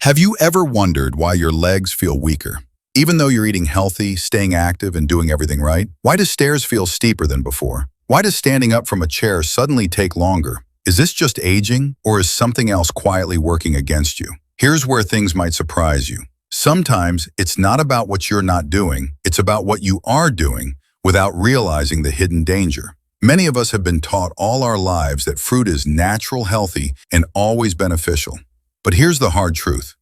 Have you ever wondered why your legs feel weaker? Even though you're eating healthy, staying active, and doing everything right? Why do stairs feel steeper than before? Why does standing up from a chair suddenly take longer? Is this just aging, or is something else quietly working against you? Here's where things might surprise you. Sometimes it's not about what you're not doing, it's about what you are doing without realizing the hidden danger. Many of us have been taught all our lives that fruit is natural, healthy, and always beneficial. But here's the hard truth.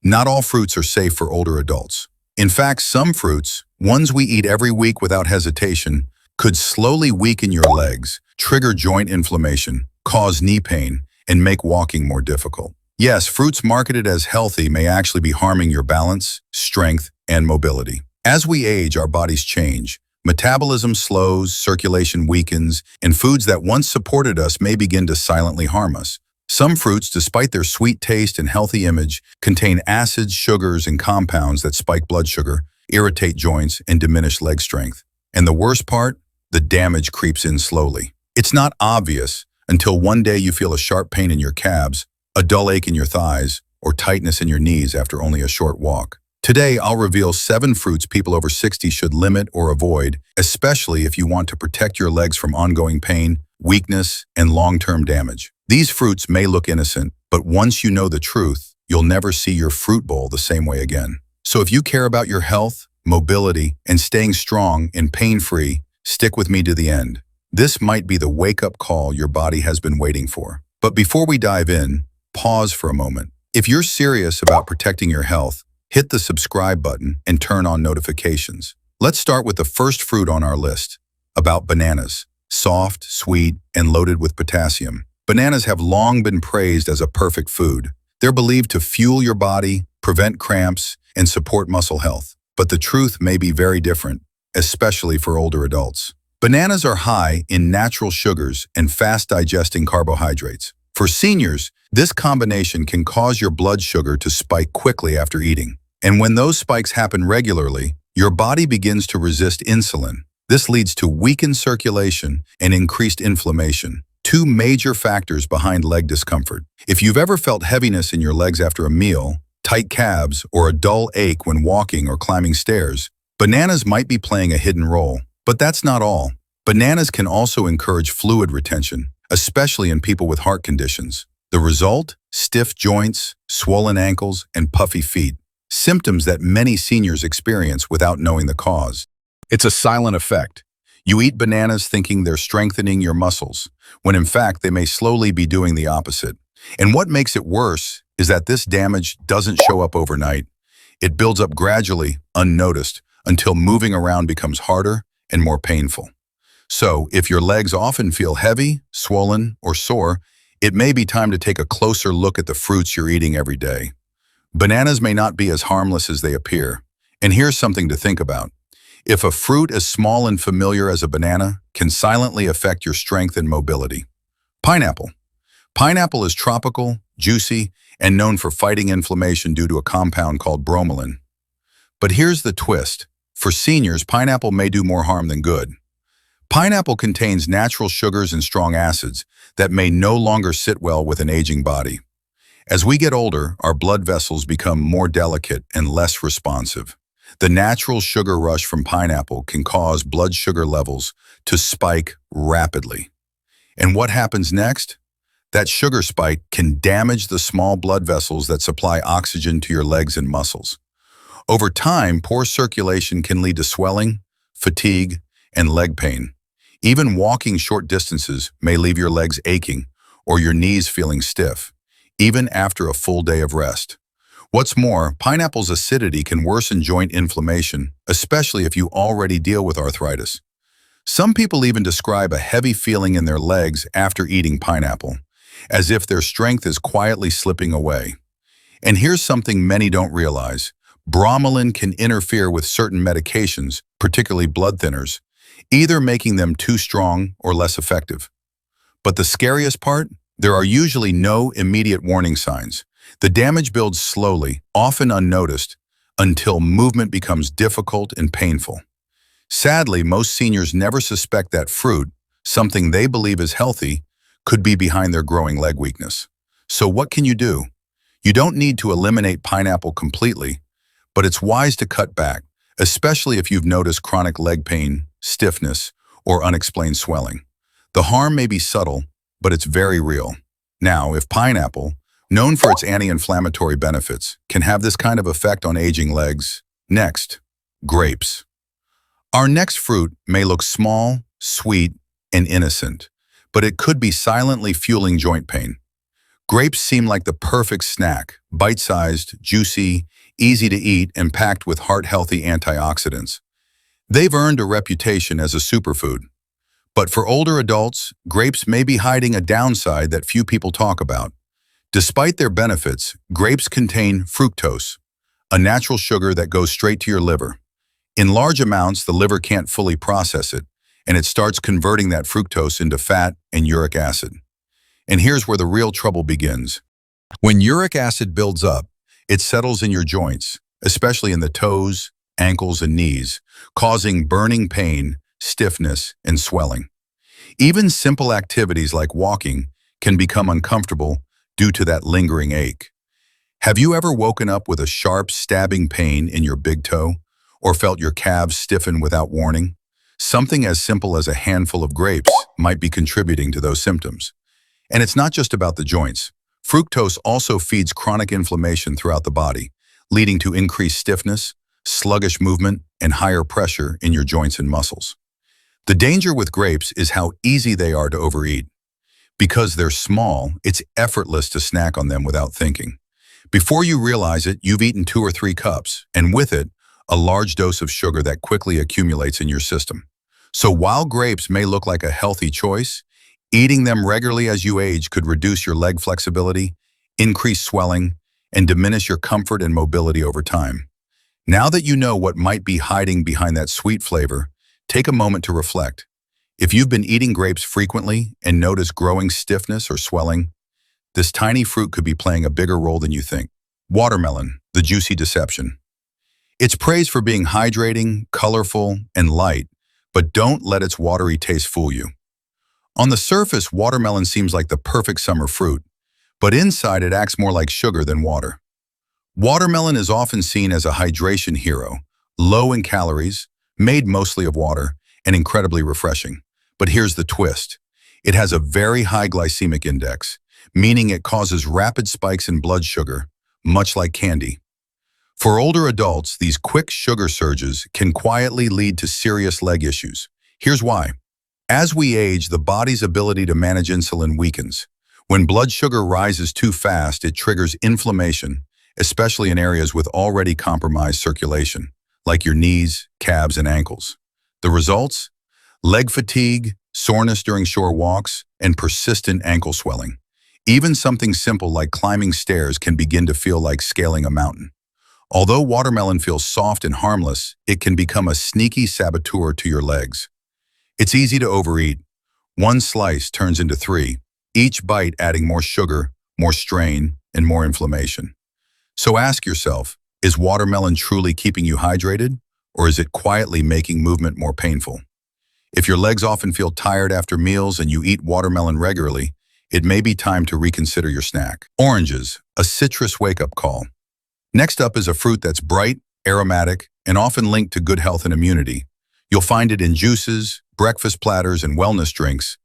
Not all fruits are safe for older adults. In fact, some fruits, ones we eat every week without hesitation, could slowly weaken your legs, trigger joint inflammation, cause knee pain, and make walking more difficult. Yes, fruits marketed as healthy may actually be harming your balance, strength, and mobility. As we age, our bodies change. Metabolism slows, circulation weakens, and foods that once supported us may begin to silently harm us. Some fruits, despite their sweet taste and healthy image, contain acids, sugars, and compounds that spike blood sugar, irritate joints, and diminish leg strength. And the worst part? The damage creeps in slowly. It's not obvious until one day you feel a sharp pain in your calves, a dull ache in your thighs, or tightness in your knees after only a short walk. Today, I'll reveal 7 fruits people over 60 should limit or avoid, especially if you want to protect your legs from ongoing pain, weakness, and long-term damage. These fruits may look innocent, but once you know the truth, you'll never see your fruit bowl the same way again. So if you care about your health, mobility, and staying strong and pain-free, stick with me to the end. This might be the wake-up call your body has been waiting for. But before we dive in, pause for a moment. If you're serious about protecting your health, hit the subscribe button and turn on notifications. Let's start with the first fruit on our list, about bananas. Soft, sweet, and loaded with potassium. Bananas have long been praised as a perfect food. They're believed to fuel your body, prevent cramps, and support muscle health. But the truth may be very different, especially for older adults. Bananas are high in natural sugars and fast-digesting carbohydrates. For seniors, this combination can cause your blood sugar to spike quickly after eating. And when those spikes happen regularly, your body begins to resist insulin. This leads to weakened circulation and increased inflammation, 2 major factors behind leg discomfort. If you've ever felt heaviness in your legs after a meal, tight calves, or a dull ache when walking or climbing stairs, bananas might be playing a hidden role. But that's not all. Bananas can also encourage fluid retention, especially in people with heart conditions. The result? Stiff joints, swollen ankles, and puffy feet. Symptoms that many seniors experience without knowing the cause. It's a silent effect. You eat bananas thinking they're strengthening your muscles, when in fact they may slowly be doing the opposite. And what makes it worse is that this damage doesn't show up overnight. It builds up gradually, unnoticed, until moving around becomes harder and more painful. So, if your legs often feel heavy, swollen, or sore, it may be time to take a closer look at the fruits you're eating every day. Bananas may not be as harmless as they appear. And here's something to think about. If a fruit as small and familiar as a banana can silently affect your strength and mobility. Pineapple. Pineapple is tropical, juicy, and known for fighting inflammation due to a compound called bromelain. But here's the twist. For seniors, pineapple may do more harm than good. Pineapple contains natural sugars and strong acids that may no longer sit well with an aging body. As we get older, our blood vessels become more delicate and less responsive. The natural sugar rush from pineapple can cause blood sugar levels to spike rapidly. And what happens next? That sugar spike can damage the small blood vessels that supply oxygen to your legs and muscles. Over time, poor circulation can lead to swelling, fatigue, and leg pain. Even walking short distances may leave your legs aching or your knees feeling stiff, even after a full day of rest. What's more, pineapple's acidity can worsen joint inflammation, especially if you already deal with arthritis. Some people even describe a heavy feeling in their legs after eating pineapple, as if their strength is quietly slipping away. And here's something many don't realize. Bromelain can interfere with certain medications, particularly blood thinners, either making them too strong or less effective. But the scariest part? There are usually no immediate warning signs. The damage builds slowly, often unnoticed, until movement becomes difficult and painful. Sadly, most seniors never suspect that fruit, something they believe is healthy, could be behind their growing leg weakness. So what can you do? You don't need to eliminate pineapple completely, but it's wise to cut back, especially if you've noticed chronic leg pain, stiffness, or unexplained swelling. The harm may be subtle, but it's very real. Now, if pineapple, known for its anti-inflammatory benefits, can have this kind of effect on aging legs, next, grapes. Our next fruit may look small, sweet, and innocent, but it could be silently fueling joint pain. Grapes seem like the perfect snack, bite-sized, juicy, easy to eat, and packed with heart-healthy antioxidants. They've earned a reputation as a superfood. But for older adults, grapes may be hiding a downside that few people talk about. Despite their benefits, grapes contain fructose, a natural sugar that goes straight to your liver. In large amounts, the liver can't fully process it, and it starts converting that fructose into fat and uric acid. And here's where the real trouble begins. When uric acid builds up, it settles in your joints, especially in the toes, ankles, and knees, causing burning pain, stiffness, and swelling. Even simple activities like walking can become uncomfortable due to that lingering ache. Have you ever woken up with a sharp, stabbing pain in your big toe, or felt your calves stiffen without warning? Something as simple as a handful of grapes might be contributing to those symptoms. And it's not just about the joints. Fructose also feeds chronic inflammation throughout the body, leading to increased stiffness, sluggish movement, and higher pressure in your joints and muscles. The danger with grapes is how easy they are to overeat. Because they're small, it's effortless to snack on them without thinking. Before you realize it, you've eaten 2 or 3 cups, and with it, a large dose of sugar that quickly accumulates in your system. So while grapes may look like a healthy choice, eating them regularly as you age could reduce your leg flexibility, increase swelling, and diminish your comfort and mobility over time. Now that you know what might be hiding behind that sweet flavor, take a moment to reflect. If you've been eating grapes frequently and notice growing stiffness or swelling, this tiny fruit could be playing a bigger role than you think. Watermelon, the juicy deception. It's praised for being hydrating, colorful, and light, but don't let its watery taste fool you. On the surface, watermelon seems like the perfect summer fruit, but inside it acts more like sugar than water. Watermelon is often seen as a hydration hero, low in calories, made mostly of water, and incredibly refreshing. But here's the twist. It has a very high glycemic index, meaning it causes rapid spikes in blood sugar, much like candy. For older adults, these quick sugar surges can quietly lead to serious leg issues. Here's why. As we age, the body's ability to manage insulin weakens. When blood sugar rises too fast, it triggers inflammation, especially in areas with already compromised circulation, like your knees, calves, and ankles. The results? Leg fatigue, soreness during short walks, and persistent ankle swelling. Even something simple like climbing stairs can begin to feel like scaling a mountain. Although watermelon feels soft and harmless, it can become a sneaky saboteur to your legs. It's easy to overeat. 1 slice turns into 3, each bite adding more sugar, more strain, and more inflammation. So ask yourself, is watermelon truly keeping you hydrated, or is it quietly making movement more painful? If your legs often feel tired after meals and you eat watermelon regularly, it may be time to reconsider your snack. Oranges, a citrus wake-up call. Next up is a fruit that's bright, aromatic, and often linked to good health and immunity. You'll find it in juices, breakfast platters, and wellness drinks.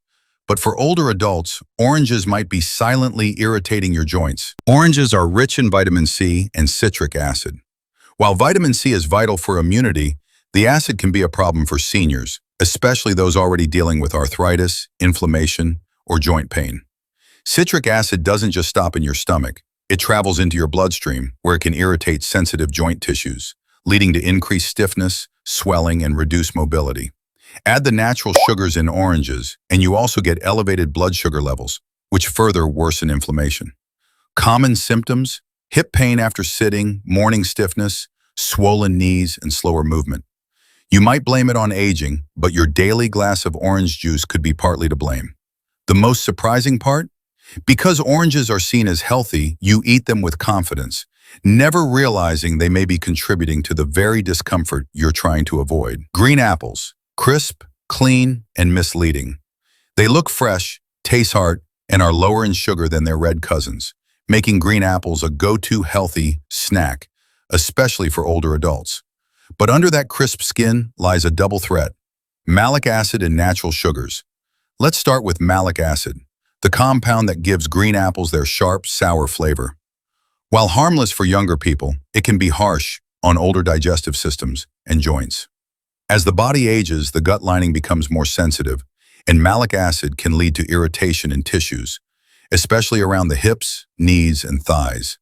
But for older adults, oranges might be silently irritating your joints. Oranges are rich in vitamin C and citric acid. While vitamin C is vital for immunity, the acid can be a problem for seniors, especially those already dealing with arthritis, inflammation, or joint pain. Citric acid doesn't just stop in your stomach. It travels into your bloodstream, where it can irritate sensitive joint tissues, leading to increased stiffness, swelling, and reduced mobility. Add the natural sugars in oranges, and you also get elevated blood sugar levels, which further worsen inflammation. Common symptoms: hip pain after sitting, morning stiffness, swollen knees, and slower movement. You might blame it on aging, but your daily glass of orange juice could be partly to blame. The most surprising part? Because oranges are seen as healthy, you eat them with confidence, never realizing they may be contributing to the very discomfort you're trying to avoid. Green apples, crisp, clean, and misleading. They look fresh, taste hard, and are lower in sugar than their red cousins, making green apples a go-to healthy snack, especially for older adults. But under that crisp skin lies a double threat: malic acid and natural sugars. Let's start with malic acid, the compound that gives green apples their sharp, sour flavor. While harmless for younger people, it can be harsh on older digestive systems and joints. As the body ages, the gut lining becomes more sensitive, and malic acid can lead to irritation in tissues, especially around the hips, knees, and thighs.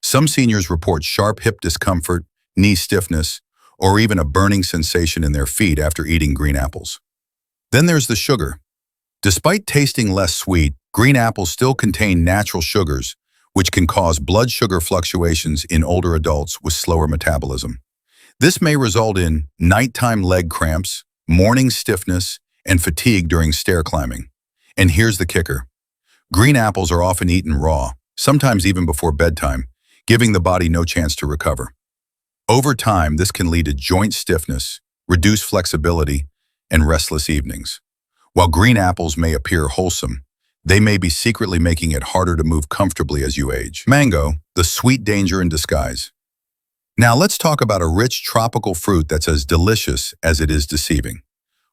Some seniors report sharp hip discomfort, knee stiffness, or even a burning sensation in their feet after eating green apples. Then there's the sugar. Despite tasting less sweet, green apples still contain natural sugars, which can cause blood sugar fluctuations in older adults with slower metabolism. This may result in nighttime leg cramps, morning stiffness, and fatigue during stair climbing. And here's the kicker: green apples are often eaten raw, sometimes even before bedtime, giving the body no chance to recover. Over time, this can lead to joint stiffness, reduced flexibility, and restless evenings. While green apples may appear wholesome, they may be secretly making it harder to move comfortably as you age. Mango, the sweet danger in disguise. Now let's talk about a rich tropical fruit that's as delicious as it is deceiving.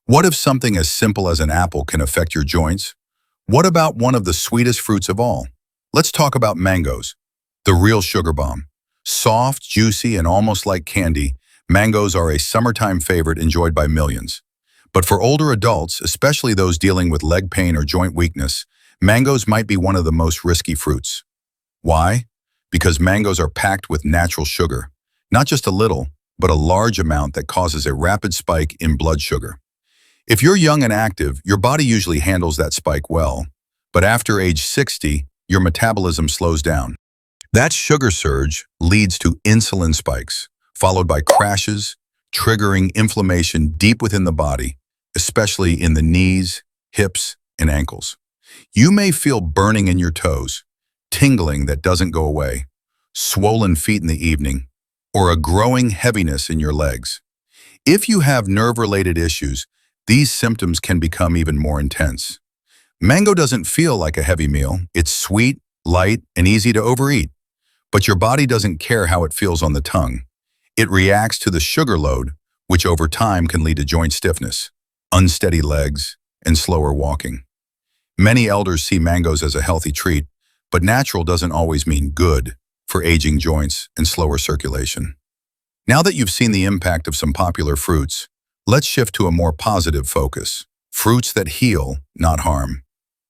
What if something as simple as an apple can affect your joints? What about one of the sweetest fruits of all? Let's talk about mangoes, the real sugar bomb. Soft, juicy, and almost like candy, mangoes are a summertime favorite enjoyed by millions. But for older adults, especially those dealing with leg pain or joint weakness, mangoes might be one of the most risky fruits. Why? Because mangoes are packed with natural sugar, not just a little, but a large amount that causes a rapid spike in blood sugar. If you're young and active, your body usually handles that spike well, but after age 60, your metabolism slows down. That sugar surge leads to insulin spikes, followed by crashes, triggering inflammation deep within the body, especially in the knees, hips, and ankles. You may feel burning in your toes, tingling that doesn't go away, swollen feet in the evening, or a growing heaviness in your legs. If you have nerve-related issues, these symptoms can become even more intense. Mango doesn't feel like a heavy meal. It's sweet, light, and easy to overeat. But your body doesn't care how it feels on the tongue. It reacts to the sugar load, which over time can lead to joint stiffness, unsteady legs, and slower walking. Many elders see mangoes as a healthy treat, but natural doesn't always mean good for aging joints and slower circulation. Now that you've seen the impact of some popular fruits, let's shift to a more positive focus: fruits that heal, not harm.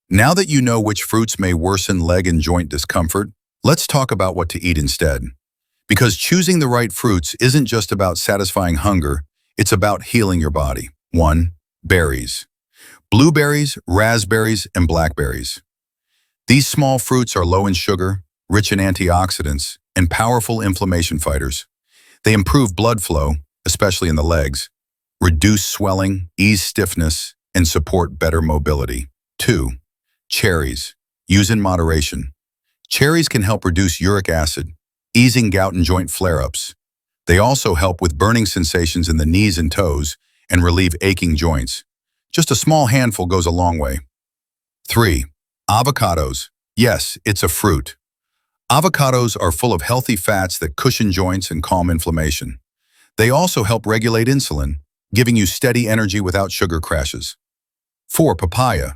Now that you know which fruits may worsen leg and joint discomfort, let's talk about what to eat instead. Because choosing the right fruits isn't just about satisfying hunger, it's about healing your body. 1. Berries. Blueberries, raspberries, and blackberries. These small fruits are low in sugar, rich in antioxidants, and powerful inflammation fighters. They improve blood flow, especially in the legs, reduce swelling, ease stiffness, and support better mobility. 2. Cherries. Use in moderation. Cherries can help reduce uric acid, easing gout and joint flare-ups. They also help with burning sensations in the knees and toes and relieve aching joints. Just a small handful goes a long way. 3. Avocados. Yes, it's a fruit. Avocados are full of healthy fats that cushion joints and calm inflammation. They also help regulate insulin, giving you steady energy without sugar crashes. 4. Papaya.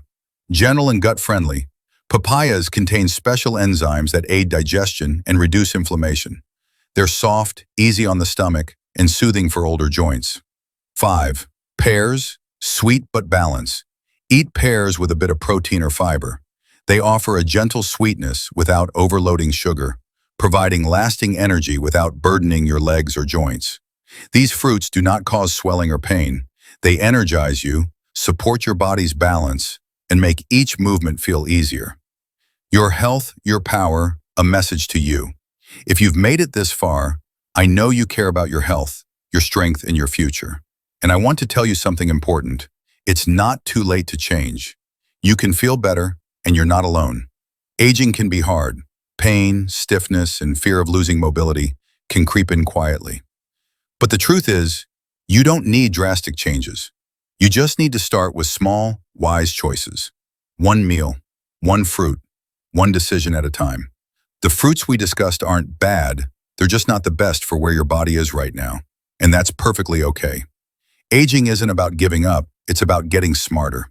Gentle and gut-friendly. Papayas contain special enzymes that aid digestion and reduce inflammation. They're soft, easy on the stomach, and soothing for older joints. 5. Pears. Sweet but balanced. Eat pears with a bit of protein or fiber. They offer a gentle sweetness without overloading sugar, providing lasting energy without burdening your legs or joints. These fruits do not cause swelling or pain. They energize you, support your body's balance, and make each movement feel easier. Your health, your power, a message to you. If you've made it this far, I know you care about your health, your strength, and your future. And I want to tell you something important. It's not too late to change. You can feel better, and you're not alone. Aging can be hard. Pain, stiffness, and fear of losing mobility can creep in quietly. But the truth is, you don't need drastic changes. You just need to start with small, wise choices. One meal, one fruit, one decision at a time. The fruits we discussed aren't bad, they're just not the best for where your body is right now. And that's perfectly okay. Aging isn't about giving up, it's about getting smarter.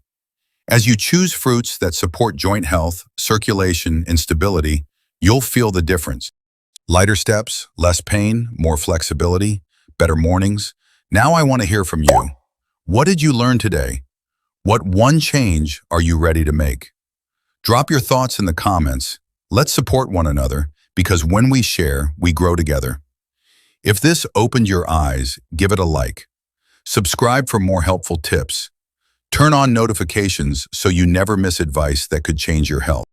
As you choose fruits that support joint health, circulation, and stability, you'll feel the difference. Lighter steps, less pain, more flexibility, better mornings. Now I want to hear from you. What did you learn today? What one change are you ready to make? Drop your thoughts in the comments. Let's support one another, because when we share, we grow together. If this opened your eyes, give it a like. Subscribe for more helpful tips. Turn on notifications so you never miss advice that could change your health.